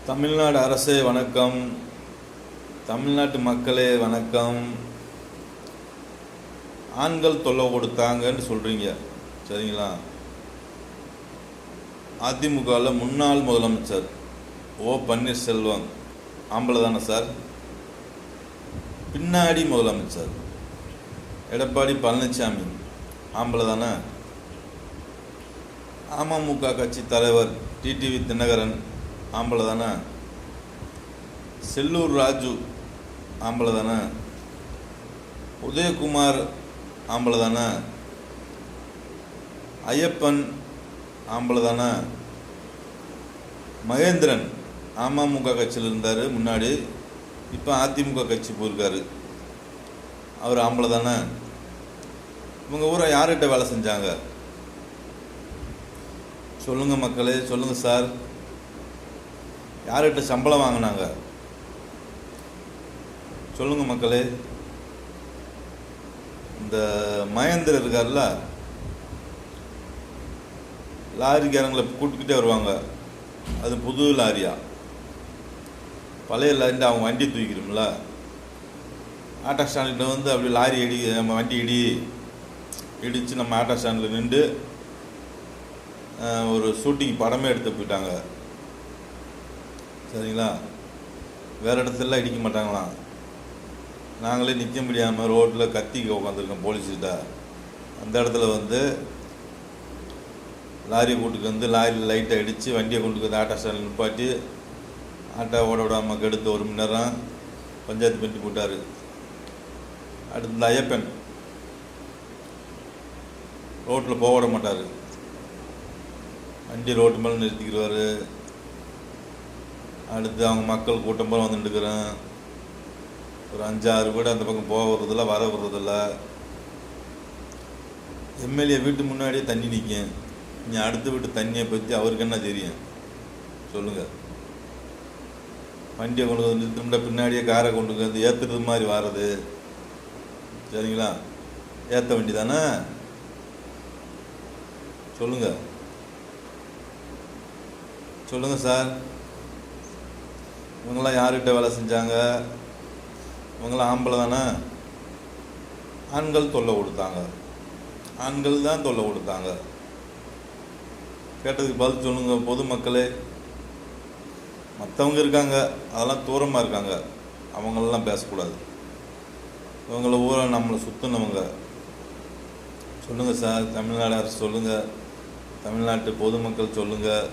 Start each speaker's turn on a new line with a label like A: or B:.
A: தமிழ்நாடு அரசே வணக்கம். தமிழ்நாட்டு மக்களே வணக்கம். ஆண்கள் தொல்லை கொடுத்தாங்கன்னு சொல்கிறீங்க, சரிங்களா? அதிமுகவில் முன்னாள் முதலமைச்சர் ஓ பன்னீர்செல்வம் ஆம்பளை தானே சார்? பின்னாடி முதலமைச்சர் எடப்பாடி பழனிசாமி ஆம்பளை தானே? அமமுக கட்சி தலைவர் டிடிவி தினகரன் ஆம்பளை தானே? செல்லூர் ராஜு ஆம்பளை தானே? உதயகுமார் ஆம்பளை தானே? ஐயப்பன் ஆம்பளை தானே? மகேந்திரன் அமமுக கட்சியில் இருந்தார் முன்னாடி, இப்போ அதிமுக கட்சி போயிருக்காரு, அவர் ஆம்பளை தானே? இவங்க ஊரை யார்கிட்ட வேலை செஞ்சாங்க சொல்லுங்கள் மக்களே, சொல்லுங்கள் சார். யார்கிட்ட சம்பளம் வாங்கினாங்க சொல்லுங்கள் மக்களே. இந்த மகேந்திரன் இருக்கார்ல, லாரிக்காரங்களை கூட்டுக்கிட்டே வருவாங்க, அது புது லாரியா? பழைய லாரிட்டு அவங்க வண்டி தூக்கிடும்ல, ஆட்டோ ஸ்டாண்டில் வந்து அப்படி லாரி நம்ம வண்டி இடித்து நம்ம ஆட்டோ ஸ்டாண்டில் நின்று ஒரு ஷூட்டிங் படமே எடுத்து போயிட்டாங்க, சரிங்களா? வேறு இடத்துலலாம் இடிக்க மாட்டாங்களாம். நாங்களே நிற்க முடியாமல் ரோட்டில் கத்திக்கு உட்காந்துருக்கோம் போலீஸ்கிட்ட. அந்த இடத்துல வந்து லாரியை கூட்டுக்கு வந்து லாரியில் லைட்டை அடித்து வண்டியை கொண்டு வந்து ஆட்டோ ஸ்டாண்டில் நிப்பாட்டி ஆட்டோ ஓட விடாமல் கெடுத்து 1 மணி நேரம் பஞ்சாயத்து பண்ணி போட்டார். அடுத்து ஐயப்பன் ரோட்டில் போக விட மாட்டார், வண்டி ரோட்டு மேலே நிறுத்திக்கிடுவார். அடுத்து அவங்க மக்கள் கூட்டம் போல் வந்துட்டுருக்குறேன், ஒரு 5-6 வீடு அந்த பக்கம் போக வர்றதில்ல, வர வர்றதில்ல. எம்எல்ஏ வீட்டு முன்னாடியே தண்ணி நிற்கும். நீ அடுத்த வீட்டு தண்ணியை பற்றி அவருக்கு என்ன தெரியும் சொல்லுங்கள்? வண்டியை கொண்டு வந்து நிறுத்தினா பின்னாடியே காரை கொண்டு வந்து ஏற்றுறது மாதிரி வர்றது, சரிங்களா? ஏற்ற வண்டி தானே? சொல்லுங்கள் சொல்லுங்கள் சார். இவங்களாம் யார்கிட்ட வேலை செஞ்சாங்க? இவங்களாம் ஆம்பளை தானே? ஆண்கள் தொல்லை கொடுத்தாங்க, ஆண்கள் தான் தொல்லை கொடுத்தாங்க. கேட்டதுக்கு பதில் சொல்லுங்கள் பொதுமக்களே. மற்றவங்க இருக்காங்க, அதெல்லாம் தூரமாக இருக்காங்க, அவங்களெல்லாம் பேசக்கூடாது. இவங்கள ஊரை நம்மளை சுற்றினவங்க சொல்லுங்கள் சார். தமிழ்நாடு அரசு சொல்லுங்கள், தமிழ்நாட்டு பொதுமக்கள் சொல்லுங்கள்.